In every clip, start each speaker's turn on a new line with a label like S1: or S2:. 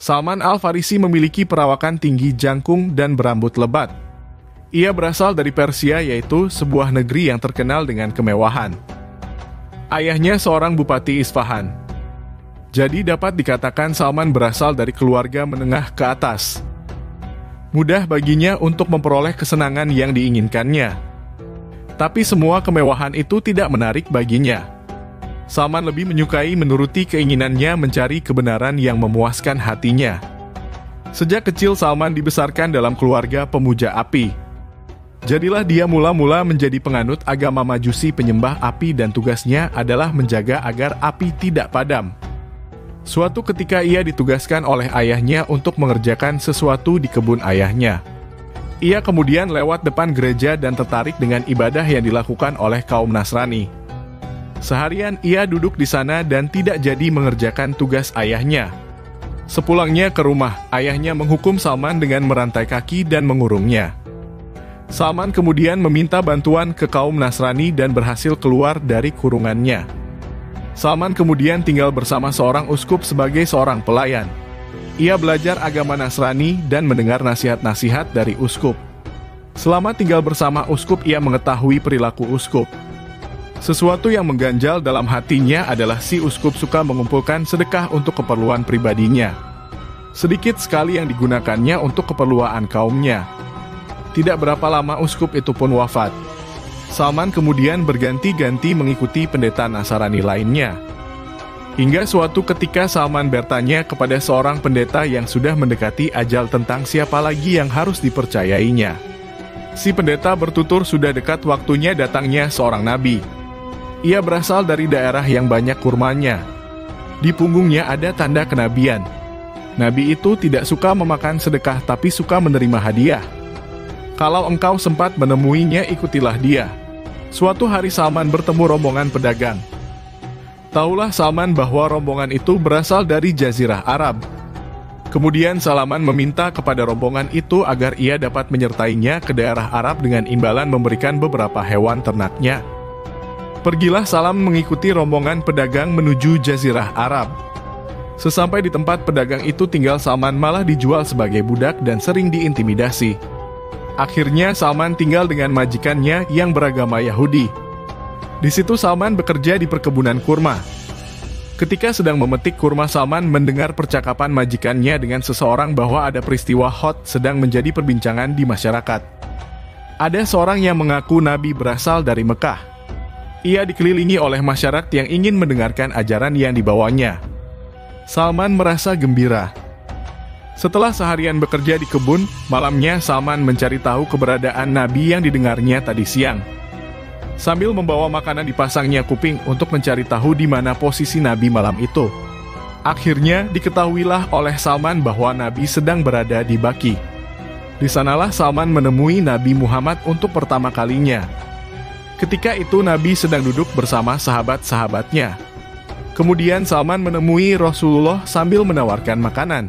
S1: Salman Al-Farisi memiliki perawakan tinggi jangkung dan berambut lebat. Ia berasal dari Persia, yaitu sebuah negeri yang terkenal dengan kemewahan. Ayahnya seorang bupati Isfahan. Jadi dapat dikatakan Salman berasal dari keluarga menengah ke atas. Mudah baginya untuk memperoleh kesenangan yang diinginkannya. Tapi semua kemewahan itu tidak menarik baginya. Salman lebih menyukai menuruti keinginannya mencari kebenaran yang memuaskan hatinya. Sejak kecil Salman dibesarkan dalam keluarga pemuja api. Jadilah dia mula-mula menjadi penganut agama Majusi penyembah api dan tugasnya adalah menjaga agar api tidak padam. Suatu ketika ia ditugaskan oleh ayahnya untuk mengerjakan sesuatu di kebun ayahnya. Ia kemudian lewat depan gereja dan tertarik dengan ibadah yang dilakukan oleh kaum Nasrani. Seharian ia duduk di sana dan tidak jadi mengerjakan tugas ayahnya. Sepulangnya ke rumah, ayahnya menghukum Salman dengan merantai kaki dan mengurungnya. Salman kemudian meminta bantuan ke kaum Nasrani dan berhasil keluar dari kurungannya. Salman kemudian tinggal bersama seorang uskup sebagai seorang pelayan. Ia belajar agama Nasrani dan mendengar nasihat-nasihat dari uskup. Selama tinggal bersama uskup, ia mengetahui perilaku uskup. Sesuatu yang mengganjal dalam hatinya adalah si uskup suka mengumpulkan sedekah untuk keperluan pribadinya. Sedikit sekali yang digunakannya untuk keperluan kaumnya. Tidak berapa lama uskup itu pun wafat. Salman kemudian berganti-ganti mengikuti pendeta Nasrani lainnya. Hingga suatu ketika Salman bertanya kepada seorang pendeta yang sudah mendekati ajal tentang siapa lagi yang harus dipercayainya. Si pendeta bertutur sudah dekat waktunya datangnya seorang nabi. Ia berasal dari daerah yang banyak kurmanya. Di punggungnya ada tanda kenabian. Nabi itu tidak suka memakan sedekah tapi suka menerima hadiah. Kalau engkau sempat menemuinya, ikutilah dia. Suatu hari Salman bertemu rombongan pedagang. Taulah Salman bahwa rombongan itu berasal dari Jazirah Arab. Kemudian Salman meminta kepada rombongan itu agar ia dapat menyertainya ke daerah Arab dengan imbalan memberikan beberapa hewan ternaknya. Pergilah Salman mengikuti rombongan pedagang menuju Jazirah Arab. Sesampai di tempat pedagang itu tinggal Salman malah dijual sebagai budak dan sering diintimidasi. Akhirnya Salman tinggal dengan majikannya yang beragama Yahudi. Di situ Salman bekerja di perkebunan kurma. Ketika sedang memetik kurma, Salman mendengar percakapan majikannya dengan seseorang bahwa ada peristiwa hot sedang menjadi perbincangan di masyarakat. Ada seorang yang mengaku Nabi berasal dari Mekah. Ia dikelilingi oleh masyarakat yang ingin mendengarkan ajaran yang dibawanya. Salman merasa gembira. Setelah seharian bekerja di kebun, malamnya Salman mencari tahu keberadaan Nabi yang didengarnya tadi siang. Sambil membawa makanan dipasangnya kuping untuk mencari tahu di mana posisi Nabi malam itu. Akhirnya diketahuilah oleh Salman bahwa Nabi sedang berada di Baqi. Di sanalah Salman menemui Nabi Muhammad untuk pertama kalinya. Ketika itu Nabi sedang duduk bersama sahabat-sahabatnya. Kemudian Salman menemui Rasulullah sambil menawarkan makanan.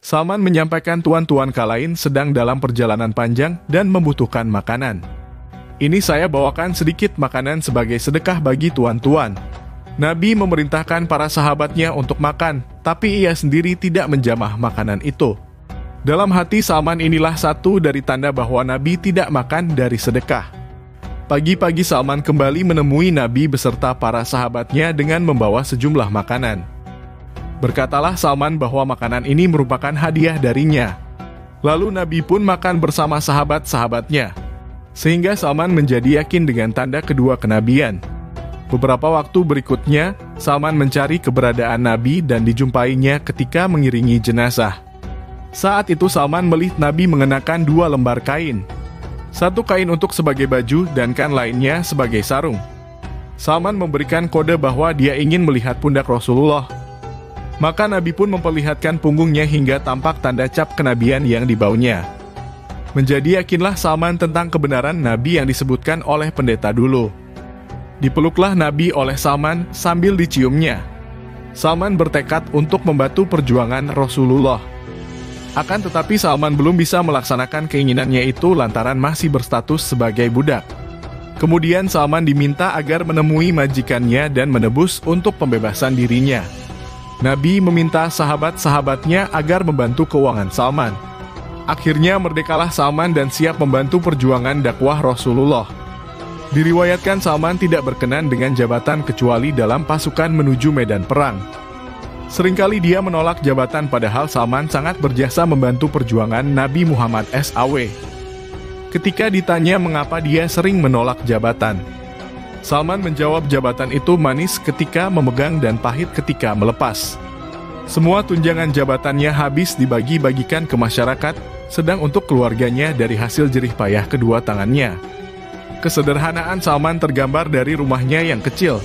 S1: Salman menyampaikan tuan-tuan kalain sedang dalam perjalanan panjang dan membutuhkan makanan. Ini saya bawakan sedikit makanan sebagai sedekah bagi tuan-tuan. Nabi memerintahkan para sahabatnya untuk makan, tapi ia sendiri tidak menjamah makanan itu. Dalam hati Salman inilah satu dari tanda bahwa Nabi tidak makan dari sedekah. Pagi-pagi Salman kembali menemui Nabi beserta para sahabatnya dengan membawa sejumlah makanan. Berkatalah Salman bahwa makanan ini merupakan hadiah darinya. Lalu Nabi pun makan bersama sahabat-sahabatnya. Sehingga Salman menjadi yakin dengan tanda kedua kenabian. Beberapa waktu berikutnya, Salman mencari keberadaan Nabi dan dijumpainya ketika mengiringi jenazah. Saat itu Salman melihat Nabi mengenakan 2 lembar kain. Satu kain untuk sebagai baju dan kain lainnya sebagai sarung. Salman memberikan kode bahwa dia ingin melihat pundak Rasulullah. Maka Nabi pun memperlihatkan punggungnya hingga tampak tanda cap kenabian yang dibaunya. Menjadi yakinlah Salman tentang kebenaran Nabi yang disebutkan oleh pendeta dulu. Dipeluklah Nabi oleh Salman sambil diciumnya. Salman bertekad untuk membantu perjuangan Rasulullah. Akan tetapi Salman belum bisa melaksanakan keinginannya itu lantaran masih berstatus sebagai budak. Kemudian Salman diminta agar menemui majikannya dan menebus untuk pembebasan dirinya. Nabi meminta sahabat-sahabatnya agar membantu keuangan Salman. Akhirnya merdekalah Salman dan siap membantu perjuangan dakwah Rasulullah. Diriwayatkan Salman tidak berkenan dengan jabatan kecuali dalam pasukan menuju medan perang. Seringkali dia menolak jabatan padahal Salman sangat berjasa membantu perjuangan Nabi Muhammad SAW. Ketika ditanya mengapa dia sering menolak jabatan, Salman menjawab jabatan itu manis ketika memegang dan pahit ketika melepas. Semua tunjangan jabatannya habis dibagi-bagikan ke masyarakat, sedang untuk keluarganya dari hasil jerih payah kedua tangannya. Kesederhanaan Salman tergambar dari rumahnya yang kecil.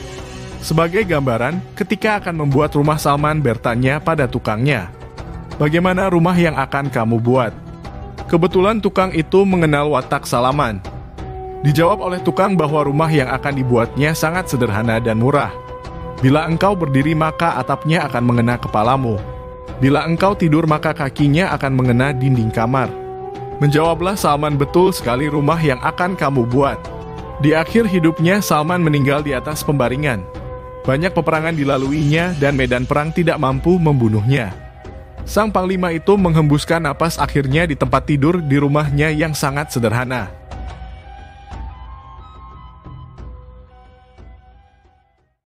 S1: Sebagai gambaran, ketika akan membuat rumah Salman bertanya pada tukangnya, "Bagaimana rumah yang akan kamu buat?" Kebetulan tukang itu mengenal watak Salman. Dijawab oleh tukang bahwa rumah yang akan dibuatnya sangat sederhana dan murah. Bila engkau berdiri maka atapnya akan mengena kepalamu. Bila engkau tidur maka kakinya akan mengena dinding kamar. Menjawablah Salman, "Betul sekali rumah yang akan kamu buat." Di akhir hidupnya Salman meninggal di atas pembaringan. Banyak peperangan dilaluinya dan medan perang tidak mampu membunuhnya. Sang panglima itu menghembuskan napas akhirnya di tempat tidur di rumahnya yang sangat sederhana.